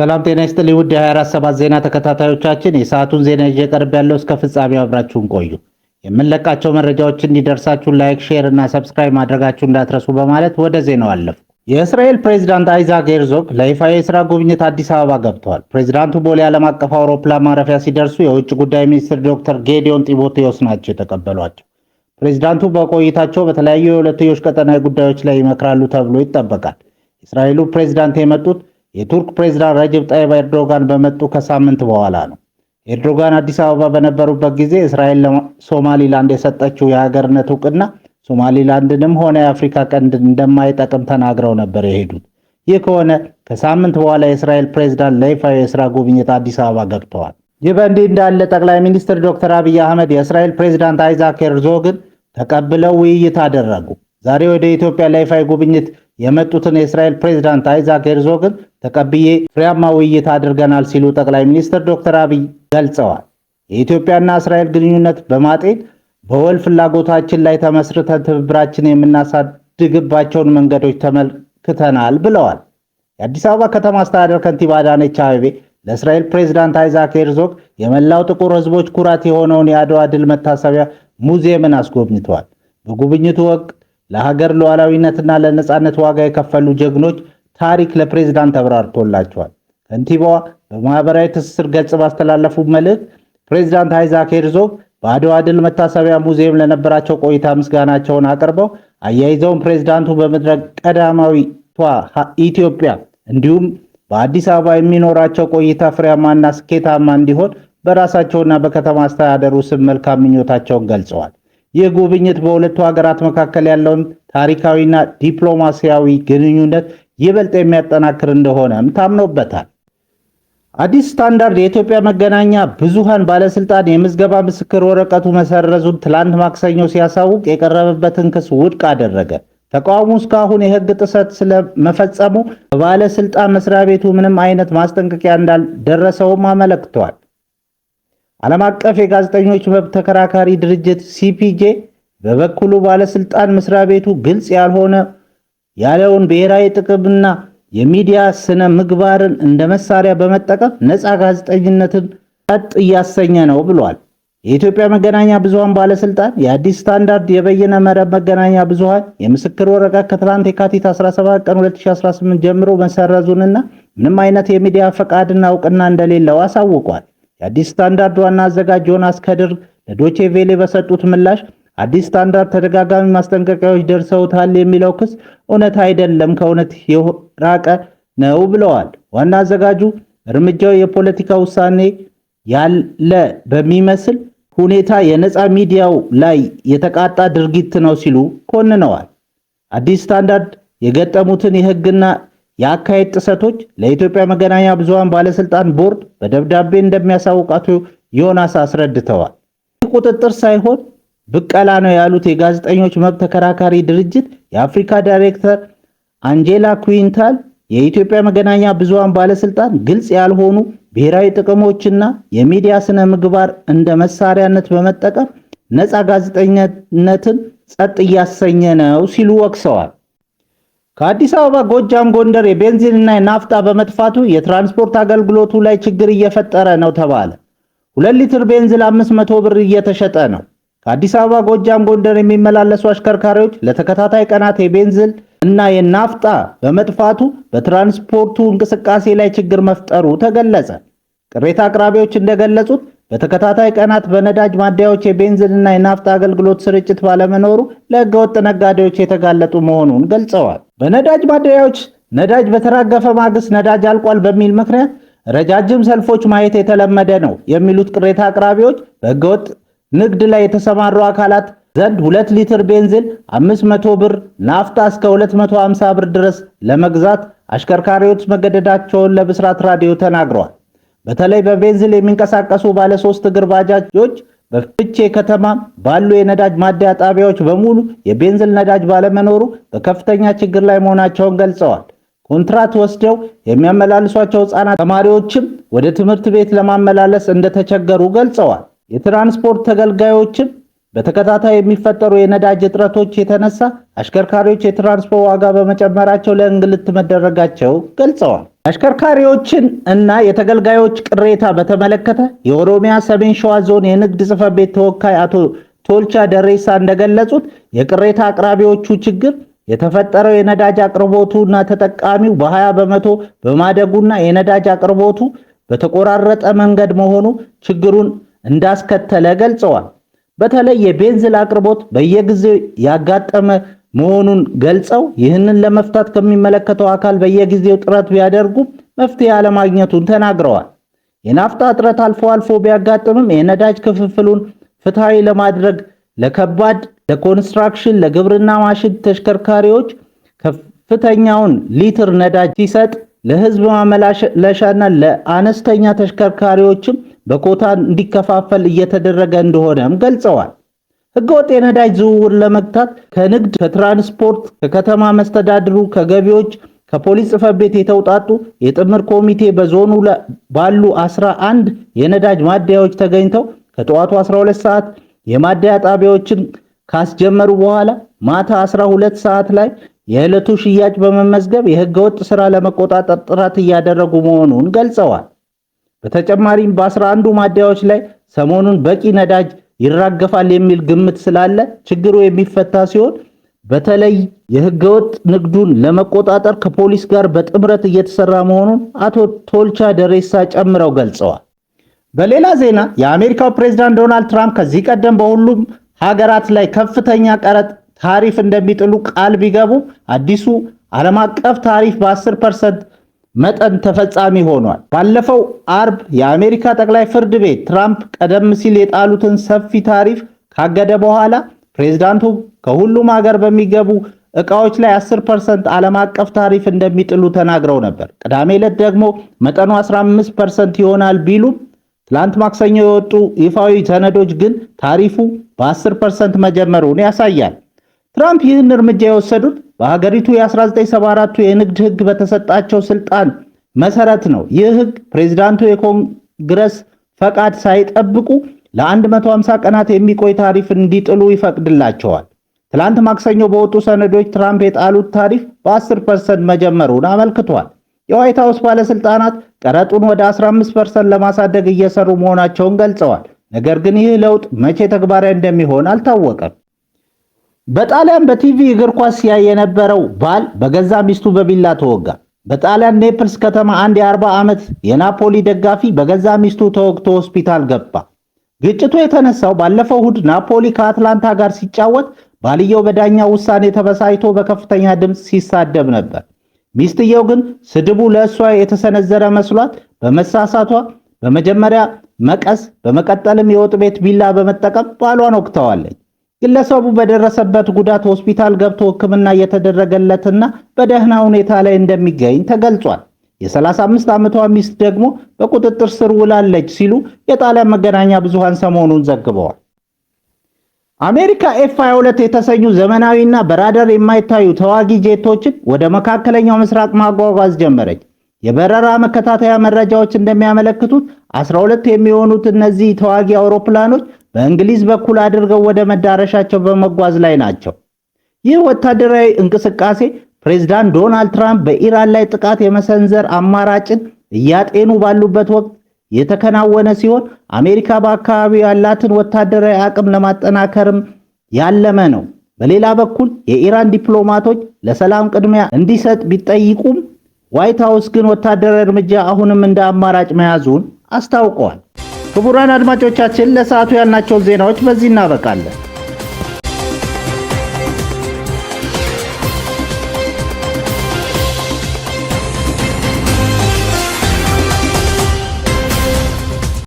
ሰላም ጤና ይስጥልኝ ውድ የ24/7 ዜና ተከታታዮቻችን፣ የሰዓቱን ዜና ይዤ ቀርብ ያለው እስከ ፍጻሜው አብራችሁን ቆዩ። የምንለቃቸው መረጃዎች እንዲደርሳችሁ ላይክ፣ ሼር እና ሰብስክራይብ ማድረጋችሁ እንዳትረሱ በማለት ወደ ዜናው አለፉ። የእስራኤል ፕሬዝዳንት አይዛክ ሄርዞግ ለይፋዊ የሥራ ጉብኝት አዲስ አበባ ገብተዋል። ፕሬዝዳንቱ ቦሌ ዓለም አቀፍ አውሮፕላን ማረፊያ ሲደርሱ የውጭ ጉዳይ ሚኒስትር ዶክተር ጌዲዮን ጢሞቴዎስ ናቸው የተቀበሏቸው። ፕሬዝዳንቱ በቆይታቸው በተለያዩ የሁለትዮሽ ቀጠናዊ ጉዳዮች ላይ ይመክራሉ ተብሎ ይጠበቃል። የእስራኤሉ ፕሬዝዳንት የመጡት የቱርክ ፕሬዝዳንት ረጀብ ጣይብ ኤርዶጋን በመጡ ከሳምንት በኋላ ነው። ኤርዶጋን አዲስ አበባ በነበሩበት ጊዜ እስራኤል ለሶማሊላንድ የሰጠችው የሀገርነት እውቅና ሶማሊላንድንም ሆነ የአፍሪካ ቀንድ እንደማይጠቅም ተናግረው ነበር የሄዱት። ይህ ከሆነ ከሳምንት በኋላ የእስራኤል ፕሬዝዳንት ለይፋዊ የሥራ ጉብኝት አዲስ አበባ ገብተዋል። ይህ በእንዲህ እንዳለ ጠቅላይ ሚኒስትር ዶክተር አብይ አህመድ የእስራኤል ፕሬዝዳንት አይዛክ ሄርዞግን ተቀብለው ውይይት አደረጉ። ዛሬ ወደ ኢትዮጵያ ለይፋዊ ጉብኝት የመጡትን የእስራኤል ፕሬዝዳንት አይዛክ ሄርዞግን ተቀብዬ ፍሬያማ ውይይት አድርገናል ሲሉ ጠቅላይ ሚኒስትር ዶክተር አብይ ገልጸዋል። የኢትዮጵያና እስራኤል ግንኙነት በማጤን በወል ፍላጎታችን ላይ ተመስርተን ትብብራችን የምናሳድግባቸውን መንገዶች ተመልክተናል ብለዋል። የአዲስ አበባ ከተማ አስተዳደር ከንቲባ አዳነች አቤቤ ለእስራኤል ፕሬዝዳንት አይዛክ ሄርዞግ የመላው ጥቁር ሕዝቦች ኩራት የሆነውን የአድዋ ድል መታሰቢያ ሙዚየምን አስጎብኝተዋል። በጉብኝቱ ወቅት ለሀገር ሉዓላዊነትና ለነጻነት ዋጋ የከፈሉ ጀግኖች ታሪክ ለፕሬዝዳንት ተብራርቶላቸዋል። ከንቲባዋ በማህበራዊ ትስስር ገጽ ባስተላለፉ መልእክት ፕሬዝዳንት አይዛክ ሄርዞግ በአድዋ ድል መታሰቢያ ሙዚየም ለነበራቸው ቆይታ ምስጋናቸውን አቅርበው አያይዘውን ፕሬዝዳንቱ በምድረ ቀዳማዊቷ ኢትዮጵያ እንዲሁም በአዲስ አበባ የሚኖራቸው ቆይታ ፍሬያማና ስኬታማ እንዲሆን በራሳቸውና በከተማ አስተዳደሩ ስም መልካም ምኞታቸውን ገልጸዋል። ይህ ጉብኝት በሁለቱ ሀገራት መካከል ያለውን ታሪካዊና ዲፕሎማሲያዊ ግንኙነት ይበልጥ የሚያጠናክር እንደሆነም ታምኖበታል። አዲስ ስታንዳርድ የኢትዮጵያ መገናኛ ብዙሃን ባለስልጣን የምዝገባ ምስክር ወረቀቱ መሰረዙን ትላንት ማክሰኞ ሲያሳውቅ የቀረበበትን ክስ ውድቅ አደረገ። ተቋሙ እስካሁን የሕግ ጥሰት ስለመፈጸሙ በባለስልጣን መስሪያ ቤቱ ምንም አይነት ማስጠንቀቂያ እንዳልደረሰውም አመለክቷል። ዓለም አቀፍ የጋዜጠኞች መብት ተከራካሪ ድርጅት ሲፒጄ በበኩሉ ባለስልጣን መስሪያ ቤቱ ግልጽ ያልሆነ ያለውን ብሔራዊ ጥቅምና የሚዲያ ስነ ምግባርን እንደ መሳሪያ በመጠቀም ነፃ ጋዜጠኝነትን ቀጥ እያሰኘ ነው ብሏል። የኢትዮጵያ መገናኛ ብዙሃን ባለስልጣን የአዲስ ስታንዳርድ የበየነ መረብ መገናኛ ብዙሃን የምስክር ወረቀት ከትላንት የካቲት 17 ቀን 2018 ጀምሮ መሰረዙንና ምንም አይነት የሚዲያ ፈቃድና እውቅና እንደሌለው አሳውቋል። የአዲስ ስታንዳርድ ዋና አዘጋጅ ዮናስ ከድር ለዶቼ ቬሌ በሰጡት ምላሽ አዲስ ስታንዳርድ ተደጋጋሚ ማስጠንቀቂያዎች ደርሰውታል የሚለው ክስ እውነት አይደለም፣ ከእውነት የራቀ ነው ብለዋል። ዋና አዘጋጁ እርምጃው የፖለቲካ ውሳኔ ያለ በሚመስል ሁኔታ የነፃ ሚዲያው ላይ የተቃጣ ድርጊት ነው ሲሉ ኮንነዋል። አዲስ ስታንዳርድ የገጠሙትን የሕግና የአካሄድ ጥሰቶች ለኢትዮጵያ መገናኛ ብዙሃን ባለስልጣን ቦርድ በደብዳቤ እንደሚያሳውቃቱ ዮናስ አስረድተዋል። ይህ ቁጥጥር ሳይሆን ብቀላ ነው ያሉት የጋዜጠኞች መብት ተከራካሪ ድርጅት የአፍሪካ ዳይሬክተር አንጄላ ኩዊንታል የኢትዮጵያ መገናኛ ብዙሃን ባለስልጣን ግልጽ ያልሆኑ ብሔራዊ ጥቅሞችና የሚዲያ ስነ ምግባር እንደ መሳሪያነት በመጠቀም ነፃ ጋዜጠኝነትን ጸጥ እያሰኘ ነው ሲሉ ወቅሰዋል። ከአዲስ አበባ ጎጃም፣ ጎንደር የቤንዚንና የናፍጣ በመጥፋቱ የትራንስፖርት አገልግሎቱ ላይ ችግር እየፈጠረ ነው ተባለ። 2 ሊትር ቤንዚን 500 ብር እየተሸጠ ነው። ከአዲስ አበባ ጎጃም፣ ጎንደር የሚመላለሱ አሽከርካሪዎች ለተከታታይ ቀናት የቤንዚን እና የናፍጣ በመጥፋቱ በትራንስፖርቱ እንቅስቃሴ ላይ ችግር መፍጠሩ ተገለጸ። ቅሬታ አቅራቢዎች እንደገለጹት በተከታታይ ቀናት በነዳጅ ማደያዎች የቤንዚን እና የናፍጣ አገልግሎት ስርጭት ባለመኖሩ ለሕገወጥ ነጋዴዎች የተጋለጡ መሆኑን ገልጸዋል። በነዳጅ ማደያዎች ነዳጅ በተራገፈ ማግስት ነዳጅ አልቋል በሚል ምክንያት ረጃጅም ሰልፎች ማየት የተለመደ ነው የሚሉት ቅሬታ አቅራቢዎች በሕገወጥ ንግድ ላይ የተሰማሩ አካላት ዘንድ 2 ሊትር ቤንዚን 500 ብር፣ ናፍጣ እስከ 250 ብር ድረስ ለመግዛት አሽከርካሪዎች መገደዳቸውን ለብስራት ራዲዮ ተናግረዋል። በተለይ በቤንዚን የሚንቀሳቀሱ ባለ 3 እግር ባጃጆች በፍቼ ከተማ ባሉ የነዳጅ ማደያ ጣቢያዎች በሙሉ የቤንዚን ነዳጅ ባለመኖሩ በከፍተኛ ችግር ላይ መሆናቸውን ገልጸዋል። ኮንትራት ወስደው የሚያመላልሷቸው ሕፃናት ተማሪዎችም ወደ ትምህርት ቤት ለማመላለስ እንደተቸገሩ ገልጸዋል። የትራንስፖርት ተገልጋዮችም በተከታታይ የሚፈጠሩ የነዳጅ እጥረቶች የተነሳ አሽከርካሪዎች የትራንስፖርት ዋጋ በመጨመራቸው ለእንግልት መደረጋቸው ገልጸዋል። አሽከርካሪዎችን እና የተገልጋዮች ቅሬታ በተመለከተ የኦሮሚያ ሰሜን ሸዋ ዞን የንግድ ጽሕፈት ቤት ተወካይ አቶ ቶልቻ ደሬሳ እንደገለጹት የቅሬታ አቅራቢዎቹ ችግር የተፈጠረው የነዳጅ አቅርቦቱና ተጠቃሚው በ20 በመቶ በማደጉና የነዳጅ አቅርቦቱ በተቆራረጠ መንገድ መሆኑ ችግሩን እንዳስከተለ ገልጸዋል። በተለይ የቤንዚን አቅርቦት በየጊዜው ያጋጠመ መሆኑን ገልጸው ይህንን ለመፍታት ከሚመለከተው አካል በየጊዜው ጥረት ቢያደርጉ መፍትሄ አለማግኘቱን ተናግረዋል። የናፍጣ እጥረት አልፎ አልፎ ቢያጋጥምም የነዳጅ ክፍፍሉን ፍትሃዊ ለማድረግ ለከባድ፣ ለኮንስትራክሽን፣ ለግብርና ማሽን ተሽከርካሪዎች ከፍተኛውን ሊትር ነዳጅ ሲሰጥ ለህዝብ ማመላለሻና ለአነስተኛ ተሽከርካሪዎችም በኮታ እንዲከፋፈል እየተደረገ እንደሆነም ገልጸዋል። ህገወጥ የነዳጅ ዝውውር ለመግታት ከንግድ፣ ከትራንስፖርት፣ ከከተማ መስተዳድሩ፣ ከገቢዎች፣ ከፖሊስ ጽሕፈት ቤት የተውጣጡ የጥምር ኮሚቴ በዞኑ ባሉ 11 የነዳጅ ማደያዎች ተገኝተው ከጠዋቱ 12 ሰዓት የማደያ ጣቢያዎችን ካስጀመሩ በኋላ ማታ 12 ሰዓት ላይ የዕለቱ ሽያጭ በመመዝገብ የህገወጥ ሥራ ለመቆጣጠር ጥረት እያደረጉ መሆኑን ገልጸዋል። በተጨማሪም በ11ዱ ማደያዎች ላይ ሰሞኑን በቂ ነዳጅ ይራገፋል የሚል ግምት ስላለ ችግሩ የሚፈታ ሲሆን በተለይ የህገወጥ ንግዱን ለመቆጣጠር ከፖሊስ ጋር በጥምረት እየተሰራ መሆኑን አቶ ቶልቻ ደሬሳ ጨምረው ገልጸዋል። በሌላ ዜና የአሜሪካው ፕሬዝዳንት ዶናልድ ትራምፕ ከዚህ ቀደም በሁሉም ሀገራት ላይ ከፍተኛ ቀረጥ ታሪፍ እንደሚጥሉ ቃል ቢገቡ አዲሱ ዓለም አቀፍ ታሪፍ በ10% መጠን ተፈጻሚ ሆኗል። ባለፈው አርብ የአሜሪካ ጠቅላይ ፍርድ ቤት ትራምፕ ቀደም ሲል የጣሉትን ሰፊ ታሪፍ ካገደ በኋላ ፕሬዝዳንቱ ከሁሉም ሀገር በሚገቡ ዕቃዎች ላይ 10% ዓለም አቀፍ ታሪፍ እንደሚጥሉ ተናግረው ነበር። ቅዳሜ ዕለት ደግሞ መጠኑ 15% ይሆናል ቢሉም ትላንት ማክሰኞ የወጡ ይፋዊ ሰነዶች ግን ታሪፉ በ10% መጀመሩን ያሳያል። ትራምፕ ይህን እርምጃ የወሰዱት በሀገሪቱ የ1974 የንግድ ሕግ በተሰጣቸው ስልጣን መሰረት ነው። ይህ ሕግ ፕሬዝዳንቱ የኮንግረስ ፈቃድ ሳይጠብቁ ለ150 ቀናት የሚቆይ ታሪፍ እንዲጥሉ ይፈቅድላቸዋል። ትላንት ማክሰኞ በወጡ ሰነዶች ትራምፕ የጣሉት ታሪፍ በ10% መጀመሩን አመልክቷል። የዋይት ሃውስ ባለስልጣናት ቀረጡን ወደ 15% ለማሳደግ እየሰሩ መሆናቸውን ገልጸዋል። ነገር ግን ይህ ለውጥ መቼ ተግባራዊ እንደሚሆን አልታወቀም። በጣሊያን በቲቪ እግር ኳስ ሲያይ የነበረው ባል በገዛ ሚስቱ በቢላ ተወጋ። በጣሊያን ኔፕልስ ከተማ አንድ የ40 ዓመት የናፖሊ ደጋፊ በገዛ ሚስቱ ተወግቶ ሆስፒታል ገባ። ግጭቱ የተነሳው ባለፈው እሁድ ናፖሊ ከአትላንታ ጋር ሲጫወት ባልየው በዳኛው ውሳኔ ተበሳጭቶ በከፍተኛ ድምፅ ሲሳደብ ነበር። ሚስትየው ግን ስድቡ ለእሷ የተሰነዘረ መስሏት በመሳሳቷ በመጀመሪያ መቀስ በመቀጠልም የወጥ ቤት ቢላ በመጠቀም ባሏን ወቅተዋለች። ግለሰቡ በደረሰበት ጉዳት ሆስፒታል ገብቶ ሕክምና እየተደረገለትና በደህና ሁኔታ ላይ እንደሚገኝ ተገልጿል። የ35 ዓመቷ ሚስት ደግሞ በቁጥጥር ስር ውላለች ሲሉ የጣሊያን መገናኛ ብዙሃን ሰሞኑን ዘግበዋል። አሜሪካ ኤፍ-22 የተሰኙ ዘመናዊና በራዳር የማይታዩ ተዋጊ ጄቶችን ወደ መካከለኛው ምስራቅ ማጓጓዝ ጀመረች። የበረራ መከታተያ መረጃዎች እንደሚያመለክቱት 12 የሚሆኑት እነዚህ ተዋጊ አውሮፕላኖች በእንግሊዝ በኩል አድርገው ወደ መዳረሻቸው በመጓዝ ላይ ናቸው። ይህ ወታደራዊ እንቅስቃሴ ፕሬዝዳንት ዶናልድ ትራምፕ በኢራን ላይ ጥቃት የመሰንዘር አማራጭን እያጤኑ ባሉበት ወቅት የተከናወነ ሲሆን አሜሪካ በአካባቢው ያላትን ወታደራዊ አቅም ለማጠናከርም ያለመ ነው። በሌላ በኩል የኢራን ዲፕሎማቶች ለሰላም ቅድሚያ እንዲሰጥ ቢጠይቁም ዋይት ሃውስ ግን ወታደራዊ እርምጃ አሁንም እንደ አማራጭ መያዙን አስታውቀዋል። ክቡራን አድማጮቻችን ለሰዓቱ ያልናቸው ዜናዎች በዚህ እናበቃለን።